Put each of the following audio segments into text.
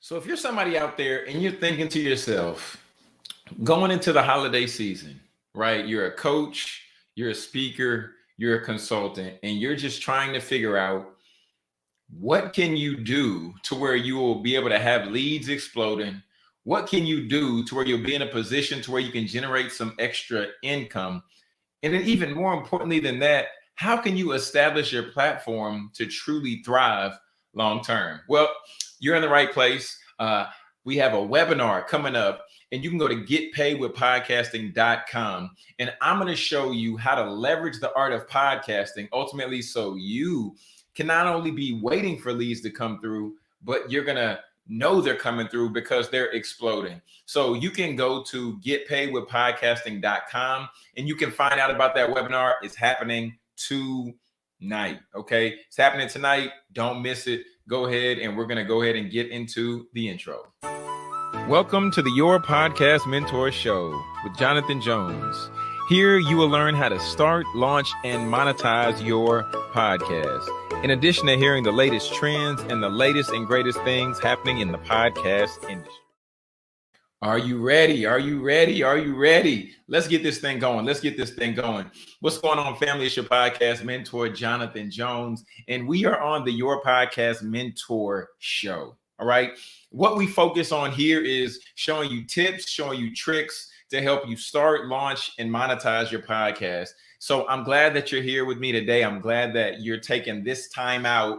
So if you're somebody out there and you're thinking to yourself, going into the holiday season, right? You're a coach, you're a speaker, you're a consultant, and you're just trying to figure out what can you do to where you will be able to have leads exploding? What can you do to where you'll be in a position to where you can generate some extra income? And then even more importantly than that, how can you establish your platform to truly thrive long term? Well, you're in the right place. We have a webinar coming up, and you can go to getpaidwithpodcasting.com. And I'm going to show you how to leverage the art of podcasting ultimately so you can not only be waiting for leads to come through, but you're going to know they're coming through because they're exploding. So you can go to getpaidwithpodcasting.com and you can find out about that webinar. It's happening tonight. Okay. It's happening tonight. Don't miss it. Go ahead, and we're going to go ahead and get into the intro. Welcome to the Your Podcast Mentor Show with Jonathan Jones. Here you will learn how to start, launch, and monetize your podcast. In addition to hearing the latest trends and the latest and greatest things happening in the podcast industry. Are you ready? Are you ready? Are you ready? Let's get this thing going. Let's get this thing going. What's going on, family? It's your podcast mentor, Jonathan Jones, and we are on the Your Podcast Mentor Show. All right. What we focus on here is showing you tips, showing you tricks to help you start, launch, and monetize your podcast. So I'm glad that you're here with me today. I'm glad that you're taking this time out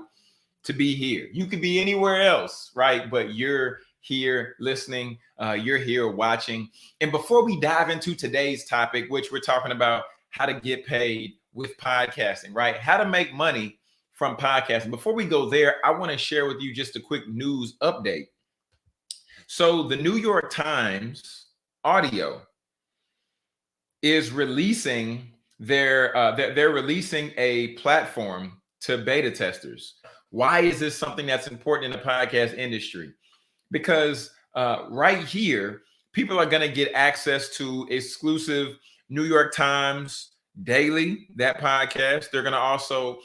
to be here. You could be anywhere else, right? But you're here listening, you're here watching. And before we dive into today's topic, which we're talking about how to get paid with podcasting, right? How to make money from podcasting. Before we go there, I want to share with you just a quick news update. So the New York Times audio is releasing they're releasing a platform to beta testers. Why is this something that's important in the podcast industry? Because right here, people are going to get access to exclusive New York Times Daily, that podcast. They're going to also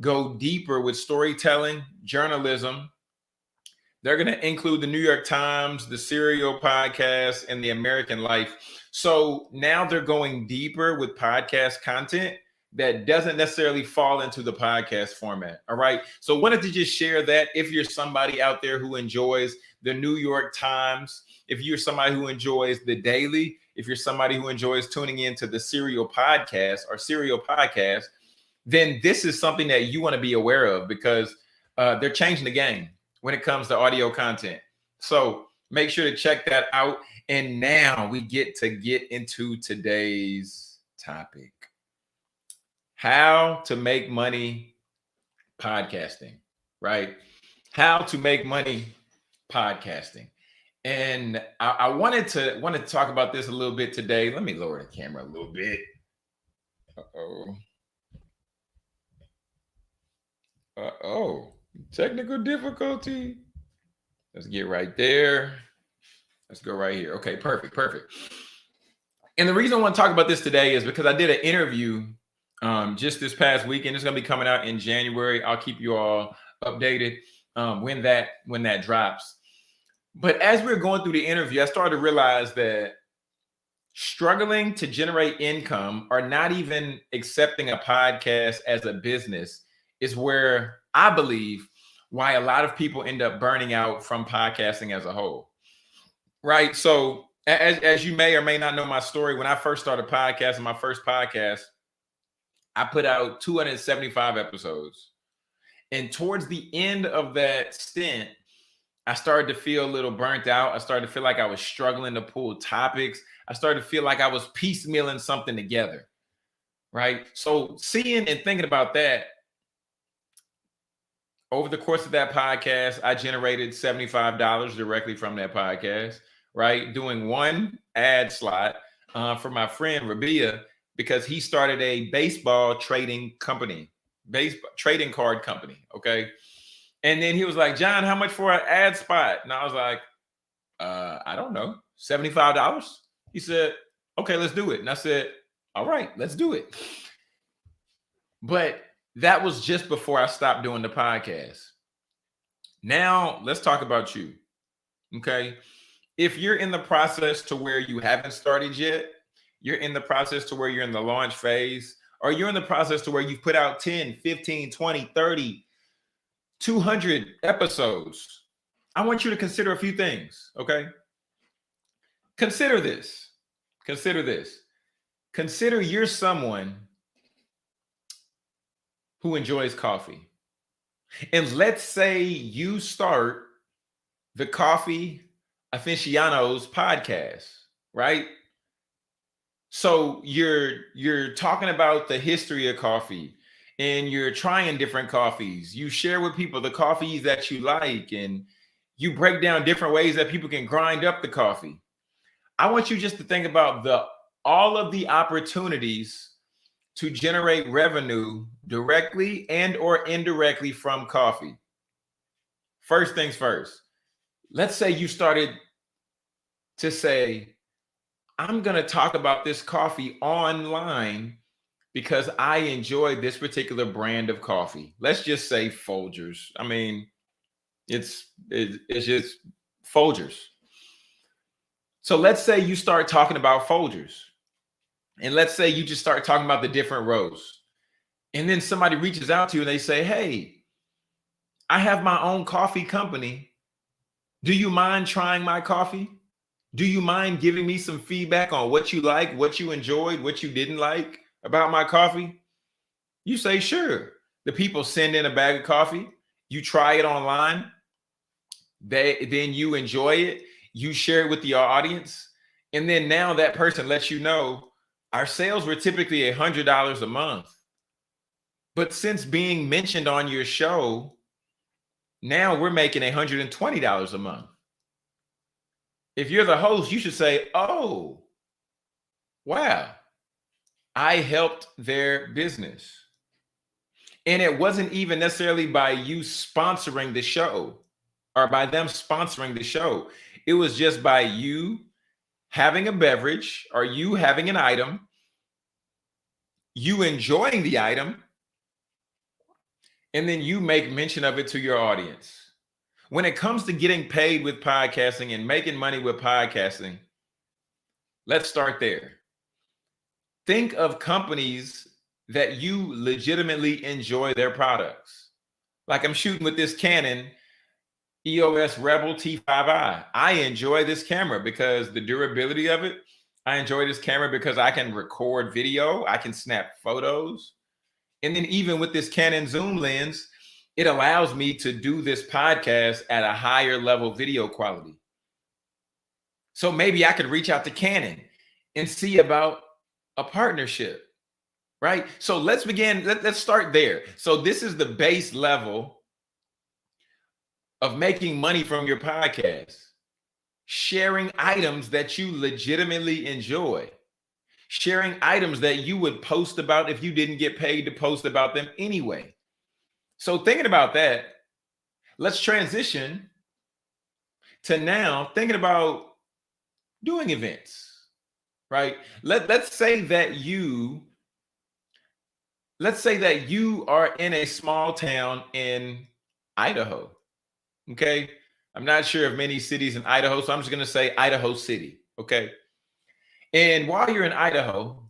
go deeper with storytelling, journalism. They're going to include the New York Times, the Serial podcast, and the American Life. So now they're going deeper with podcast content that doesn't necessarily fall into the podcast format. All right. So wanted to just share that if you're somebody out there who enjoys the New York Times, if you're somebody who enjoys the Daily, if you're somebody who enjoys tuning into the Serial podcast, then this is something that you want to be aware of because they're changing the game when it comes to audio content. So make sure to check that out. And now we get into today's topic. How to make money podcasting, right? How to make money podcasting. And I wanted to talk about this a little bit today. Let me lower the camera a little bit. Uh-oh. Technical difficulty. Let's get right there. Let's go right here. Okay, perfect. And the reason I want to talk about this today is because I did an interview just this past weekend. It's going to be coming out in January. I'll keep you all updated when that drops. But as we were going through the interview, I started to realize that struggling to generate income or not even accepting a podcast as a business is where I believe why a lot of people end up burning out from podcasting as a whole. Right. So as you may or may not know my story, when I first started podcasting, my first podcast, I put out 275 episodes. And towards the end of that stint, I started to feel a little burnt out. I started to feel like I was struggling to pull topics. I started to feel like I was piecemealing something together. Right. So seeing and thinking about that, over the course of that podcast, I generated $75 directly from that podcast, right? Doing one ad slot for my friend Rabia, because he started a baseball trading company, trading card company. Okay. And then he was like, John, how much for an ad spot? And I was like, I don't know, $75. He said, okay, let's do it. And I said, all right, let's do it. But that was just before I stopped doing the podcast. Now let's talk about you. Okay. If you're in the process to where you haven't started yet, you're in the process to where you're in the launch phase, or you're in the process to where you've put out 10, 15, 20, 30, 200 episodes, I want you to consider a few things. Okay. Consider this. Consider this. Consider you're someone who enjoys coffee. And let's say you start the Coffee Aficionados podcast, right? So you're talking about the history of coffee, and you're trying different coffees. You share with people the coffees that you like, and you break down different ways that people can grind up the coffee. I want you just to think about all of the opportunities to generate revenue directly and or indirectly from coffee. First things first. Let's say you started to say, I'm going to talk about this coffee online because I enjoy this particular brand of coffee. Let's just say Folgers. I mean, it's just Folgers. So let's say you start talking about Folgers. And let's say you just start talking about the different rows. And then somebody reaches out to you and they say, hey, I have my own coffee company. Do you mind trying my coffee? Do you mind giving me some feedback on what you like, what you enjoyed, what you didn't like about my coffee? You say, sure. The people send in a bag of coffee. You try it online. Then you enjoy it. You share it with your audience. And then now that person lets you know our sales were typically $100 a month. But since being mentioned on your show, now we're making $120 a month. If you're the host, you should say, oh, wow, I helped their business. And it wasn't even necessarily by you sponsoring the show or by them sponsoring the show. It was just by you having a beverage or you having an item, you enjoying the item, and then you make mention of it to your audience. When it comes to getting paid with podcasting and making money with podcasting, let's start there. Think of companies that you legitimately enjoy their products. Like I'm shooting with this Canon EOS Rebel T5i. I enjoy this camera because the durability of it. I enjoy this camera because I can record video. I can snap photos. And then even with this Canon zoom lens, it allows me to do this podcast at a higher level video quality. So maybe I could reach out to Canon and see about a partnership, right? So let's begin. Let's start there. So this is the base level of making money from your podcast. Sharing items that you legitimately enjoy. Sharing items that you would post about if you didn't get paid to post about them anyway. So thinking about that, let's transition to now thinking about doing events, right? Let's say that you are in a small town in Idaho. Okay. I'm not sure of many cities in Idaho, so I'm just going to say Idaho City. Okay. And while you're in Idaho,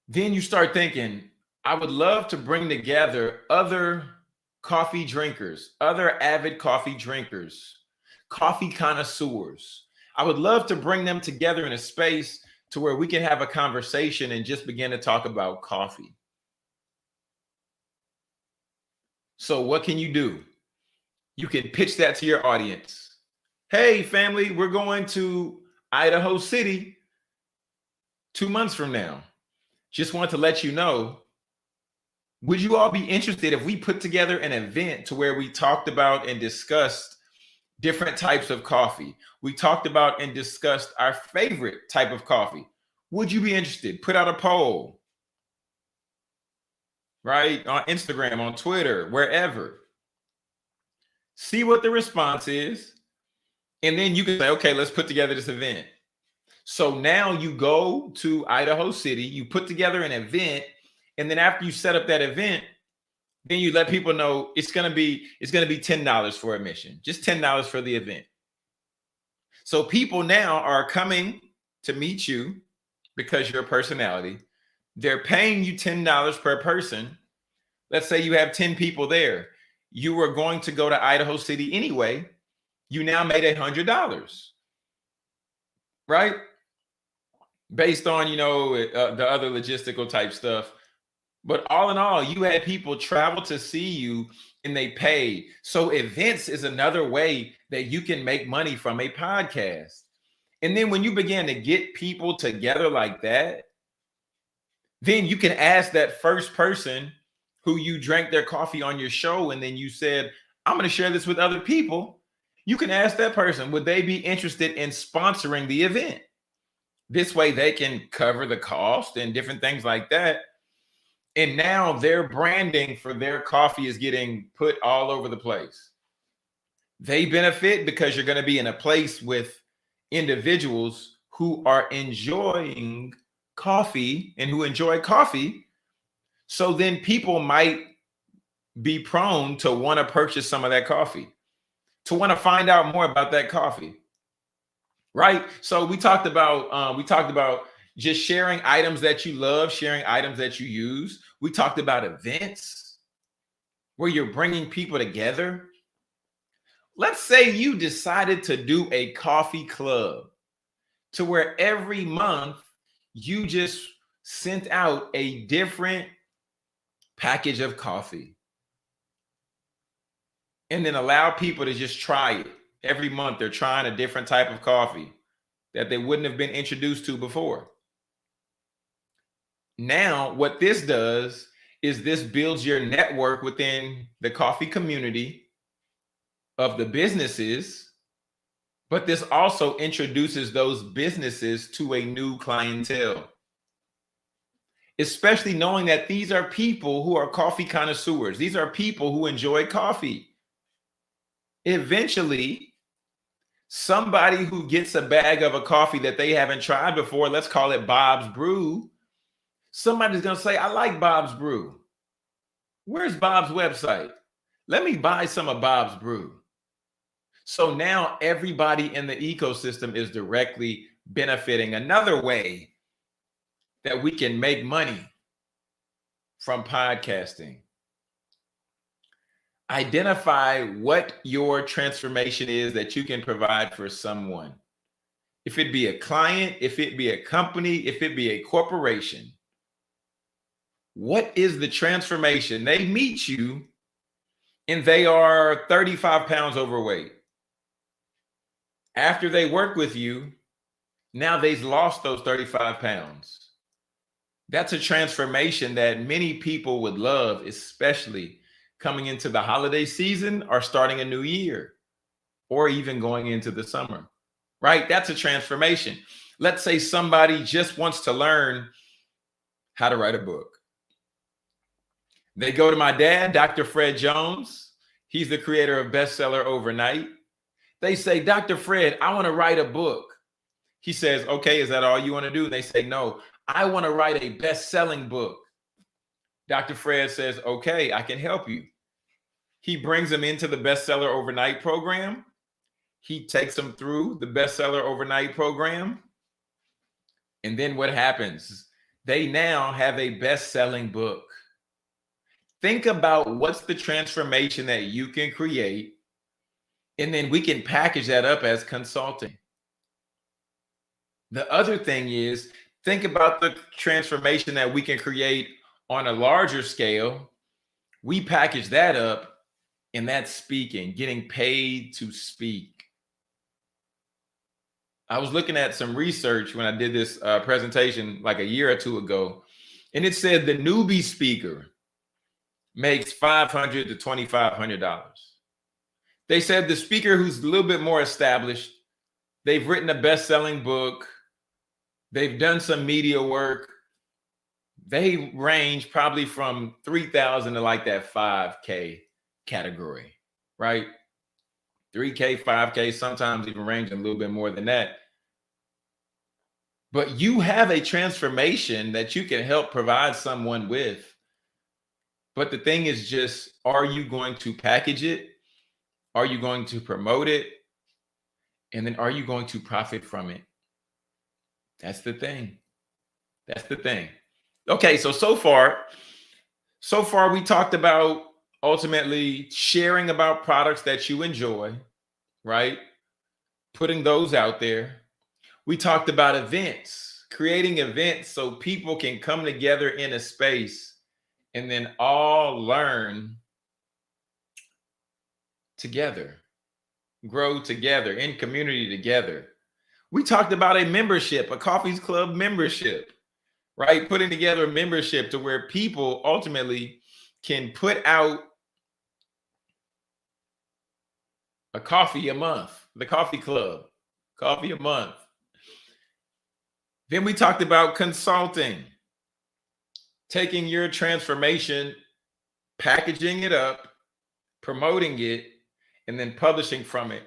then you start thinking, I would love to bring together other coffee drinkers, other avid coffee drinkers, coffee connoisseurs. I would love to bring them together in a space to where we can have a conversation and just begin to talk about coffee. So what can you do? You can pitch that to your audience. Hey, family, we're going to Idaho City 2 months from now. Just want to let you know, would you all be interested if we put together an event to where we talked about and discussed different types of coffee? We talked about and discussed our favorite type of coffee. Would you be interested? Put out a poll, right? On Instagram, on Twitter, wherever. See what the response is. And then you can say, okay, let's put together this event. So now you go to Idaho City, you put together an event. And then after you set up that event, Then you let people know it's gonna be $10 for admission, just $10 for the event. So people now are coming to meet you because you're a personality. They're paying you $10 per person. Let's say you have 10 people there. You were going to go to Idaho City anyway. You now made $100, right? Based on, the other logistical type stuff. But all in all, you had people travel to see you and they paid. So events is another way that you can make money from a podcast. And then when you begin to get people together like that, then you can ask that first person who you drank their coffee on your show, and then you said, I'm going to share this with other people. You can ask that person, would they be interested in sponsoring the event? This way they can cover the cost and different things like that. And now their branding for their coffee is getting put all over the place. They benefit because you're going to be in a place with individuals who are enjoying coffee and who enjoy coffee. So then people might be prone to want to purchase some of that coffee, to want to find out more about that coffee. Right? So we talked about just sharing items that you love, sharing items that you use. We talked about events where you're bringing people together. Let's say you decided to do a coffee club to where every month you just sent out a different package of coffee and then allow people to just try it. Every month they're trying a different type of coffee that they wouldn't have been introduced to before. Now, what this does is this builds your network within the coffee community of the businesses, but this also introduces those businesses to a new clientele, especially knowing that these are people who are coffee connoisseurs. These are people who enjoy coffee. Eventually, somebody who gets a bag of a coffee that they haven't tried before, let's call it Bob's Brew, somebody's going to say, I like Bob's Brew. Where's Bob's website? Let me buy some of Bob's Brew. So now everybody in the ecosystem is directly benefiting. Another way that we can make money from podcasting. Identify what your transformation is that you can provide for someone. If it be a client, if it be a company, if it be a corporation, what is the transformation? They meet you and they are 35 pounds overweight. After they work with you, now they've lost those 35 pounds. That's a transformation that many people would love, especially coming into the holiday season or starting a new year or even going into the summer, right? That's a transformation. Let's say somebody just wants to learn how to write a book. They go to my dad, Dr. Fred Jones. He's the creator of Bestseller Overnight. They say, Dr. Fred, I want to write a book. He says, okay, is that all you want to do? They say, no, I want to write a best-selling book. Dr. Fred says, okay, I can help you. He brings them into the Bestseller Overnight program. He takes them through the Bestseller Overnight program. And then what happens? They now have a best-selling book. Think about what's the transformation that you can create, and then we can package that up as consulting. The other thing is, think about the transformation that we can create on a larger scale. We package that up, and that's speaking, getting paid to speak. I was looking at some research when I did this presentation like a year or two ago, and it said the newbie speaker makes $500 to $2,500. They said the speaker who's a little bit more established, they've written a best-selling book, they've done some media work, they range probably from 3,000 to like that 5K category, right? 3K, 5K, sometimes even ranging a little bit more than that. But you have a transformation that you can help provide someone with But the thing is just, are you going to package it? Are you going to promote it? And then are you going to profit from it? That's the thing. That's the thing. Okay, so far we talked about ultimately sharing about products that you enjoy, right? Putting those out there. We talked about events, creating events so people can come together in a space and then all learn together, grow together in community together. We talked about a membership, a Coffees Club membership, right? Putting together a membership to where people ultimately can put out a coffee a month, the coffee club, coffee a month. Then we talked about consulting, taking your transformation, packaging it up, promoting it, and then publishing from it.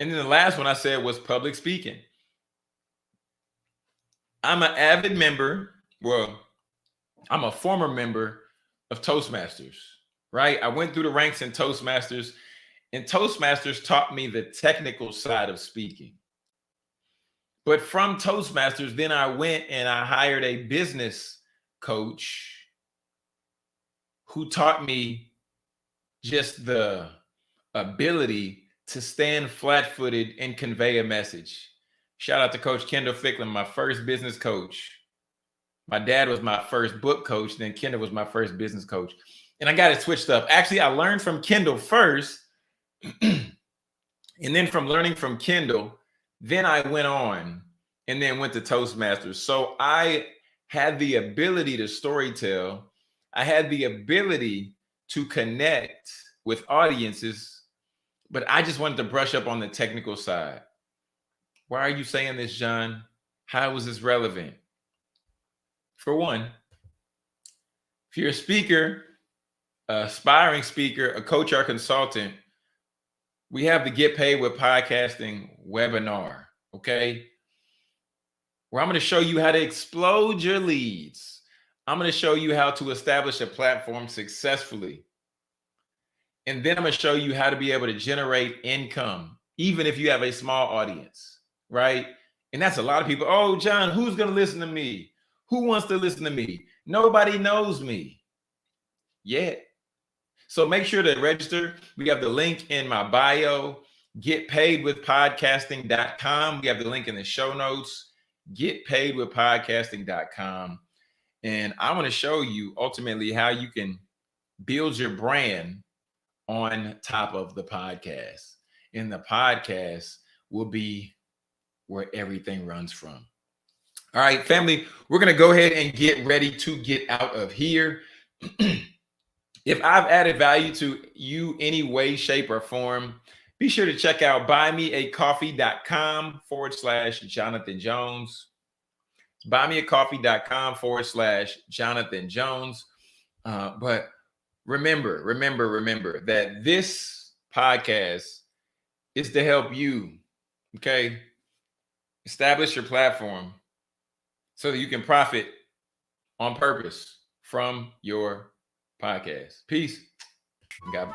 And then the last one I said was public speaking. I'm an avid member. Well, I'm a former member of Toastmasters, right? I went through the ranks in Toastmasters, and Toastmasters taught me the technical side of speaking. But from Toastmasters, then I went and I hired a business coach who taught me just the ability to stand flat-footed and convey a message. Shout out to Coach Kendall Ficklin, my first business coach. My dad was my first book coach, then Kendall was my first business coach. And I got it switched up. Actually, I learned from Kendall first. And then from learning from Kendall, then I went on and then went to Toastmasters. So I had the ability to storytell. I had the ability to connect with audiences, but I just wanted to brush up on the technical side. Why are you saying this, John? How is this relevant? For one, if you're a speaker, aspiring speaker, a coach or consultant, we have the Get Paid with Podcasting webinar, okay? Where I'm going to show you how to explode your leads. I'm going to show you how to establish a platform successfully. And then I'm going to show you how to be able to generate income, even if you have a small audience, right? And that's a lot of people. Oh, John, who's going to listen to me? Who wants to listen to me? Nobody knows me yet. So make sure to register. We have the link in my bio, getpaidwithpodcasting.com. We have the link in the show notes, getpaidwithpodcasting.com. And I want to show you ultimately how you can build your brand on top of the podcast. And the podcast will be where everything runs from. All right, family, we're going to go ahead and get ready to get out of here. If I've added value to you any way, shape, or form, be sure to check out buymeacoffee.com/Jonathan Jones. Buymeacoffee.com/Jonathan Jones. But remember that this podcast is to help you, okay, establish your platform so that you can profit on purpose from your podcast. Peace. God.